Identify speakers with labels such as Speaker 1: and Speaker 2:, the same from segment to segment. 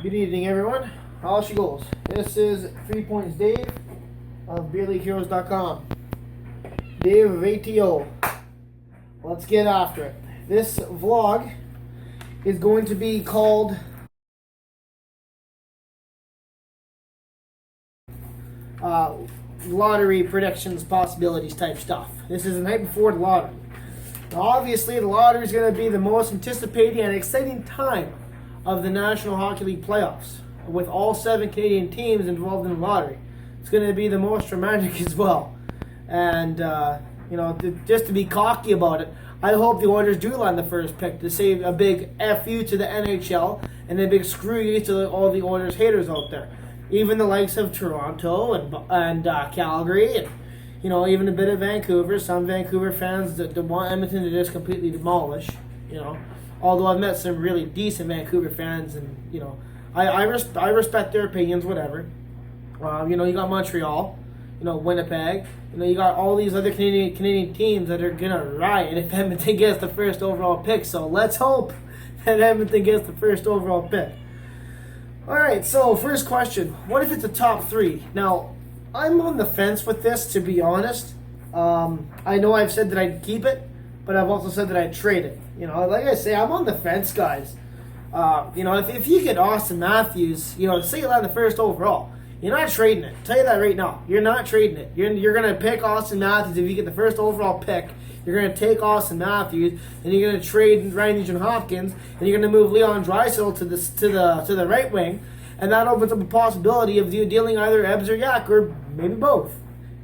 Speaker 1: Good evening, everyone. How she goes? This is 3 Points Dave of BeerLeagueHeroes.com. Dave of ATO. Let's get after it. This vlog is going to be called lottery predictions, possibilities type stuff. This is the night before the lottery. Now, obviously, the lottery is going to be the most anticipated and exciting time of the National Hockey League playoffs, with all 7 Canadian teams involved in the lottery. It's going to be the most romantic as well. And, just to be cocky about it, I hope the Oilers do land the first pick to say a big F you to the NHL and a big screw you to all the Oilers haters out there. Even the likes of Toronto and Calgary and, even a bit of Vancouver. Some Vancouver fans that want Edmonton to just completely demolish, Although I've met some really decent Vancouver fans, and I respect their opinions, whatever. You got Montreal, Winnipeg. You got all these other Canadian teams that are gonna riot if Edmonton gets the first overall pick. So let's hope that Edmonton gets the first overall pick. All right. So first question: what if it's a top 3? Now, I'm on the fence with this, to be honest. I know I've said that I'd keep it, but I've also said that I'd trade it. Like I say, I'm on the fence, guys. If you get Auston Matthews, say you land the first overall, you're not trading it. I'll tell you that right now. You're not trading it. You're going to pick Auston Matthews. If you get the first overall pick, you're going to take Auston Matthews, and you're going to trade Ryan Nugent-Hopkins, and you're going to move Leon Draisaitl to the right wing, and that opens up a possibility of you dealing either Ebbs or Yak, or maybe both.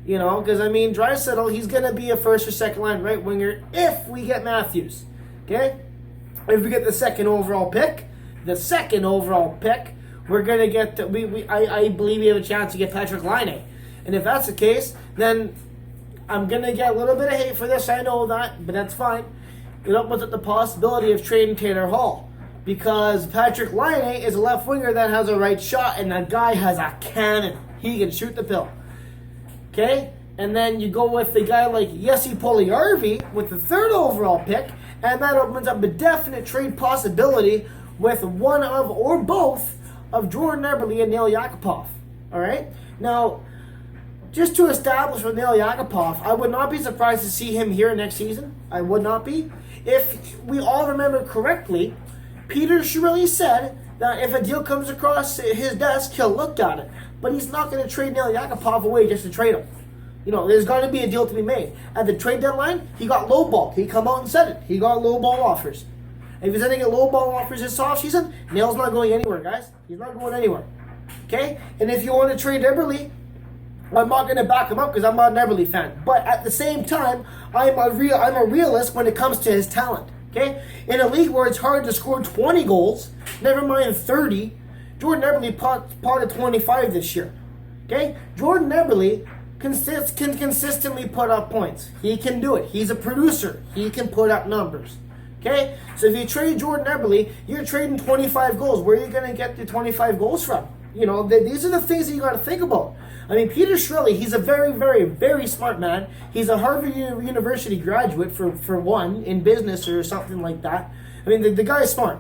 Speaker 1: Because, Draisaitl, he's going to be a first or second line right winger if we get Matthews. Okay? If we get the second overall pick, we're going to get, I believe we have a chance to get Patrik Laine. And if that's the case, then I'm going to get a little bit of hate for this. I know that, but that's fine. It opens up the possibility of trading Taylor Hall. Because Patrik Laine is a left winger that has a right shot, and that guy has a cannon. He can shoot the pill. Okay? And then you go with the guy like Jesse Puljujärvi with the 3rd overall pick, and that opens up a definite trade possibility with one of or both of Jordan Eberle and Nail Yakupov. All right? Now, just to establish with Nail Yakupov, I would not be surprised to see him here next season. I would not be. If we all remember correctly, Peter Chiarelli said that if a deal comes across his desk, he'll look at it. But he's not going to trade Nail Yakupov away just to trade him. There's got to be a deal to be made. At the trade deadline, he got lowballed. He come out and said it. He got lowball offers. If he's going to get lowball offers this offseason, Nail's not going anywhere, guys. He's not going anywhere. Okay? And if you want to trade Eberle, I'm not going to back him up because I'm not an Eberle fan. But at the same time, I'm a realist when it comes to his talent. Okay? In a league where it's hard to score 20 goals, never mind 30, Jordan Eberle potted 25 this year. Okay? Jordan Eberle can consistently put up points. He can do it. He's a producer. He can put up numbers. Okay? So if you trade Jordan Eberle, you're trading 25 goals. Where are you going to get the 25 goals from? These are the things that you got to think about. Peter Chiarelli, he's a very, very, very smart man. He's a Harvard University graduate for one, in business or something like that. The guy is smart.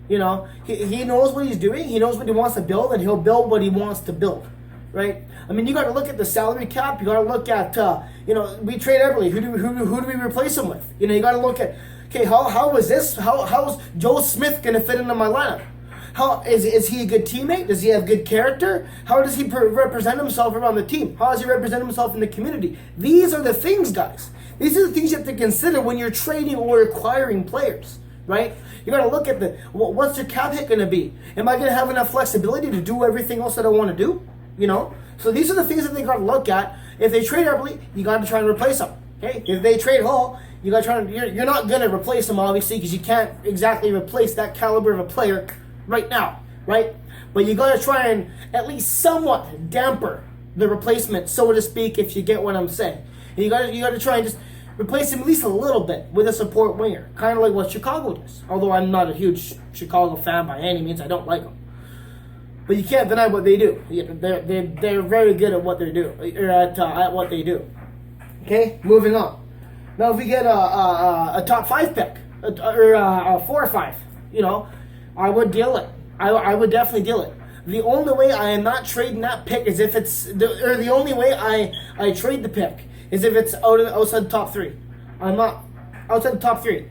Speaker 1: He knows what he's doing. He knows what he wants to build, and he'll build what he wants to build. Right? You got to look at the salary cap. You got to look at, we trade Eberle. Who do we replace him with? You got to look at, okay, how's Joe Smith going to fit into my lineup? How is he a good teammate? Does he have good character? How does he represent himself around the team? How does he represent himself in the community? These are the things, guys. These are the things you have to consider when you're trading or acquiring players, right? You got to look at what's your cap hit going to be? Am I going to have enough flexibility to do everything else that I want to do? So these are the things that they got to look at. If they trade Eberle, you got to try and replace him. Okay? If they trade Hall, you got to try and you're not going to replace him, obviously, because you can't exactly replace that caliber of a player right now, right? But you got to try and at least somewhat damper the replacement, so to speak, if you get what I'm saying. And you got to try and just replace him at least a little bit with a support winger, kind of like what Chicago does. Although I'm not a huge Chicago fan by any means, I don't like them. But you can't deny what they do. They're very good at what they do. At what they do. Okay, moving on. Now, if we get a top 5 pick, or a 4 or 5, I would deal it. I would definitely deal it. The only way I am not trading that pick is if it's, or the only way I trade the pick is if it's outside the top 3. I'm not outside the top 3.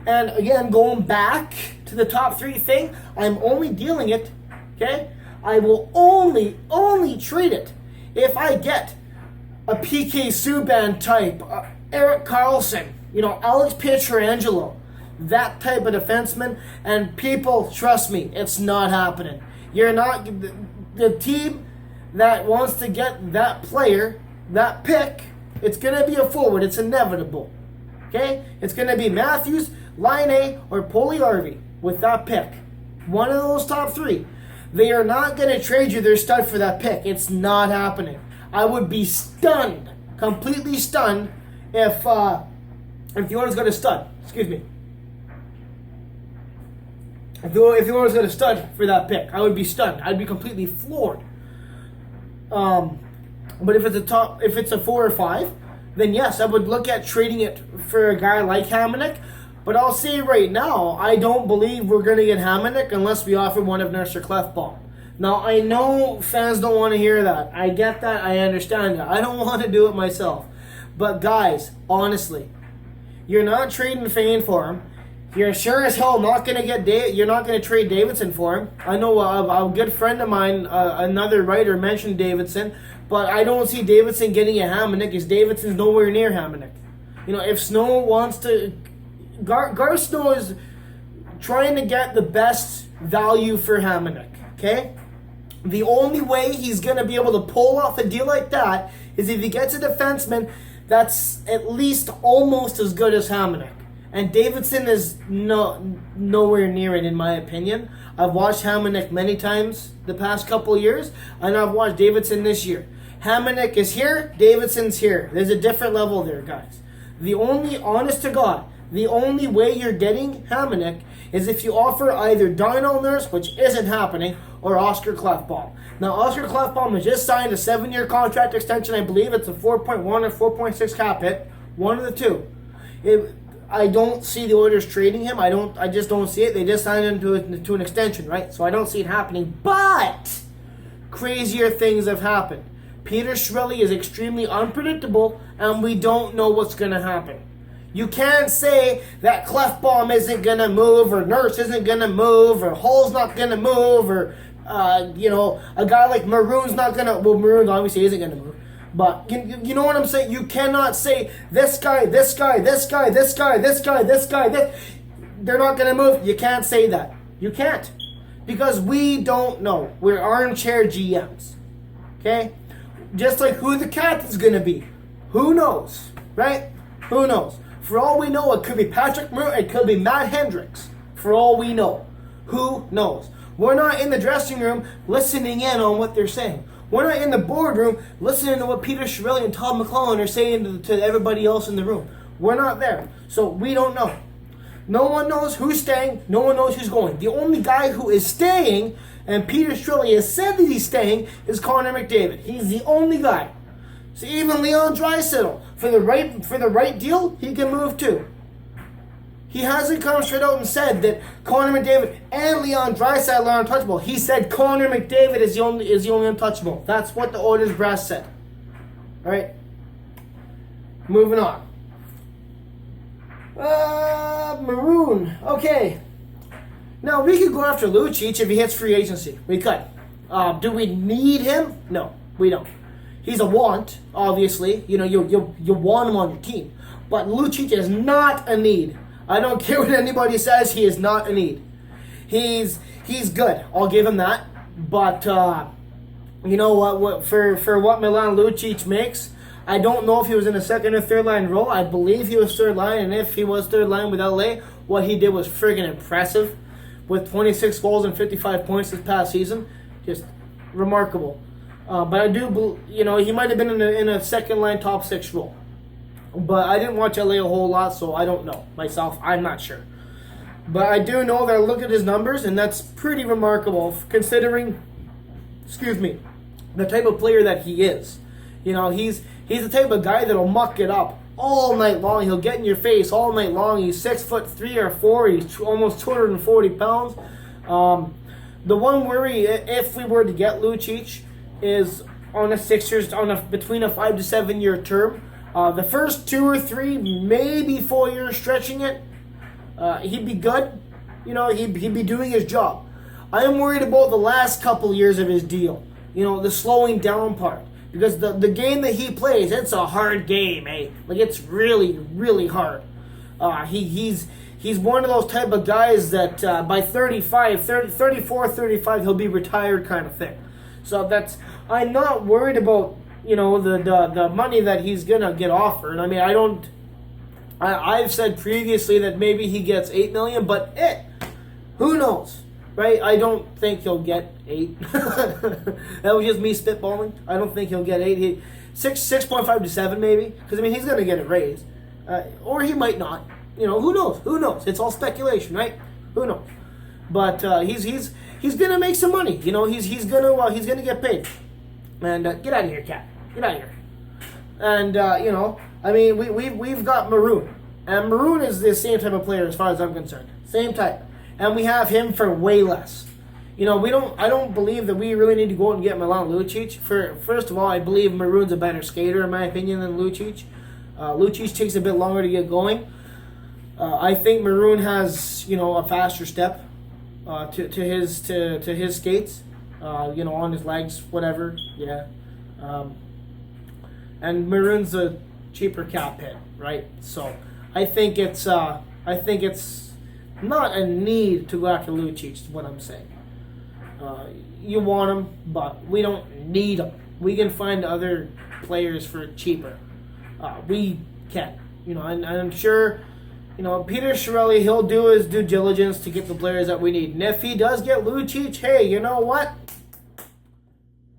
Speaker 1: And again, going back to the top 3 thing, I'm only dealing it, okay? I will only trade it if I get a PK Subban type, Erik Karlsson, Alex Pietrangelo, that type of defenseman. And people, trust me, it's not happening. You're not, the team that wants to get that player, that pick, it's going to be a forward. It's inevitable. Okay? It's going to be Matthews, Laine, or Puljujärvi with that pick. One of those top 3. They are not going to trade you their stud for that pick. It's not happening. I would be stunned, completely stunned, if the Oilers got a stud. Excuse me. If the Oilers got a stud for that pick, I would be stunned. I'd be completely floored. But if it's a 4 or 5, then yes, I would look at trading it for a guy like Hamonic. But I'll say right now, I don't believe we're going to get Hamonic unless we offer one of Nurse or Clefbaum. Now, I know fans don't want to hear that. I get that. I understand that. I don't want to do it myself. But guys, honestly, you're not trading Fane for him. You're sure as hell not going to get you're not going to trade Davidson for him. I know a good friend of mine, another writer, mentioned Davidson, but I don't see Davidson getting a Hamonic because Davidson's nowhere near Hamonic. If Snow wants to... Gar Snow is trying to get the best value for Hamonic, okay? The only way he's going to be able to pull off a deal like that is if he gets a defenseman that's at least almost as good as Hamonic. And Davidson is nowhere near it, in my opinion. I've watched Hamonic many times the past couple of years, and I've watched Davidson this year. Hamonic is here, Davidson's here. There's a different level there, guys. Honest to God, the only way you're getting Hamonic is if you offer either Darnell Nurse, which isn't happening, or Oscar Clefbaum. Now, Oscar Clefbaum has just signed a 7-year contract extension. I believe it's a 4.1 or 4.6 cap hit. One of the two. I don't see the Oilers trading him. I just don't see it. They just signed him to an extension, right? So I don't see it happening. But crazier things have happened. Peter Chiarelli is extremely unpredictable, and we don't know what's going to happen. You can't say that Clefbaum isn't going to move, or Nurse isn't going to move, or Hull's not going to move, or, a guy like Maroon's not going to... Well, Maroon obviously isn't going to move. But, you know what I'm saying? You cannot say, this guy, this guy, this guy, this guy, this guy, this guy, this... They're not going to move. You can't say that. You can't. Because we don't know. We're armchair GMs. Okay? Just like who the captain's going to be. Who knows? Right? Who knows? For all we know, it could be Patrick Maroon, it could be Matt Hendricks. For all we know. Who knows? We're not in the dressing room listening in on what they're saying. We're not in the boardroom listening to what Peter Chiarelli and Todd McLellan are saying to everybody else in the room. We're not there. So we don't know. No one knows who's staying. No one knows who's going. The only guy who is staying, and Peter Chiarelli has said that he's staying, is Connor McDavid. He's the only guy. So even Leon Draisaitl, for the right deal, he can move too. He hasn't come straight out and said that Connor McDavid and Leon Draisaitl are untouchable. He said Connor McDavid is the only untouchable. That's what the Oilers brass said. All right. Moving on. Maroon. Okay. Now we could go after Lucic if he hits free agency. We could. Do we need him? No, we don't. He's a want, obviously. You want him on your team. But Lucic is not a need. I don't care what anybody says, he is not a need. He's good. I'll give him that. But you know what for what Milan Lucic makes, I don't know if he was in a second or third line role. I believe he was third line, and if he was third line with LA, what he did was friggin' impressive. With 26 goals and 55 points this past season. Just remarkable. But I do, he might have been in a second line top 6 role. But I didn't watch LA a whole lot, so I don't know. Myself, I'm not sure. But I do know that I look at his numbers, and that's pretty remarkable considering, the type of player that he is. He's the type of guy that'll muck it up all night long. He'll get in your face all night long. He's 6'3" or 4". He's almost 240 pounds. The one worry, if we were to get Lucic, is on a 6 years, between a 5 to 7 year term. The first 2 or 3, maybe 4 years, stretching it, he'd be good. He'd be doing his job. I am worried about the last couple years of his deal. The slowing down part. Because the game that he plays, it's a hard game, eh? Like, it's really, really hard. He's one of those type of guys that by 34, 35, he'll be retired kind of thing. So I'm not worried about, the money that he's going to get offered. I mean, I've said previously that maybe he gets $8 million, but who knows? Right? I don't think he'll get 8. That was just me spitballing. I don't think he'll get 8. 6.5 to 7 maybe. Because, he's going to get a raise. Or he might not. Who knows? Who knows? It's all speculation, right? Who knows? But he's going to make some money. He's going to get paid. And get out of here, Cat. Get out of here. And, we've got Maroon. And Maroon is the same type of player as far as I'm concerned. Same type. And we have him for way less. I don't believe that we really need to go out and get Milan Lucic. First of all, I believe Maroon's a better skater in my opinion than Lucic. Lucic takes a bit longer to get going. I think Maroon has, a faster step to his skates. On his legs, whatever. Yeah. And Maroon's a cheaper cap hit, right? So I think it's not a need to go after Lucic, is what I'm saying. You want him, but we don't need him. We can find other players for cheaper. We can. And I'm sure, Peter Chiarelli, he'll do his due diligence to get the players that we need. And if he does get Lucic, hey, you know what?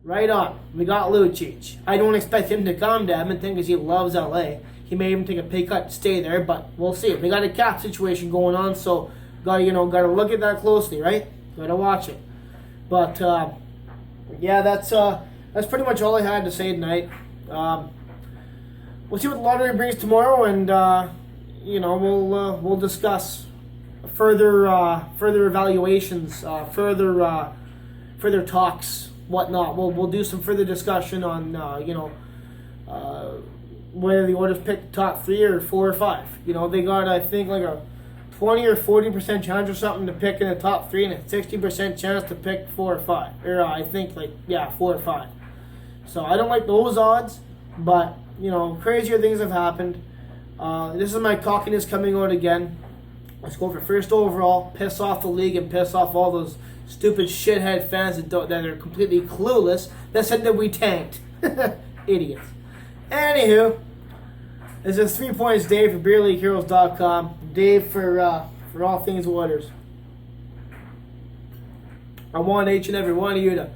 Speaker 1: Right on. We got Lucic. I don't expect him to come to Edmonton because he loves LA. He may even take a pay cut to stay there, but we'll see. We got a cap situation going on, so gotta look at that closely, right? Gotta watch it. But that's pretty much all I had to say tonight. We'll see what the lottery brings tomorrow, and we'll discuss further evaluations, further talks, whatnot. We'll do some further discussion on whether the Oilers pick the top 3 or 4 or 5. They got, I think, like a 20 or 40% chance or something to pick in the top 3 and a 60% chance to pick 4 or 5. Or I think 4 or 5. So I don't like those odds, but crazier things have happened. This is my cockiness coming out again. Let's go for first overall, piss off the league and piss off all those stupid shithead fans that are completely clueless that said that we tanked. Idiots. Anywho, this is 3 Points Dave for BeerLeagueHeroes.com. Dave for all things Oilers. I want each and every one of you to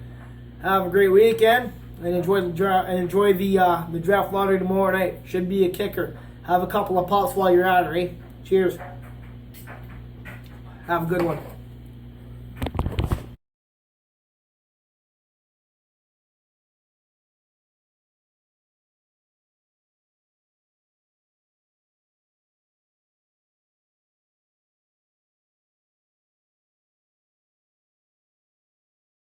Speaker 1: have a great weekend and enjoy the draft lottery tomorrow night. Should be a kicker. Have a couple of pops while you're at it, eh? Cheers. Have a good one.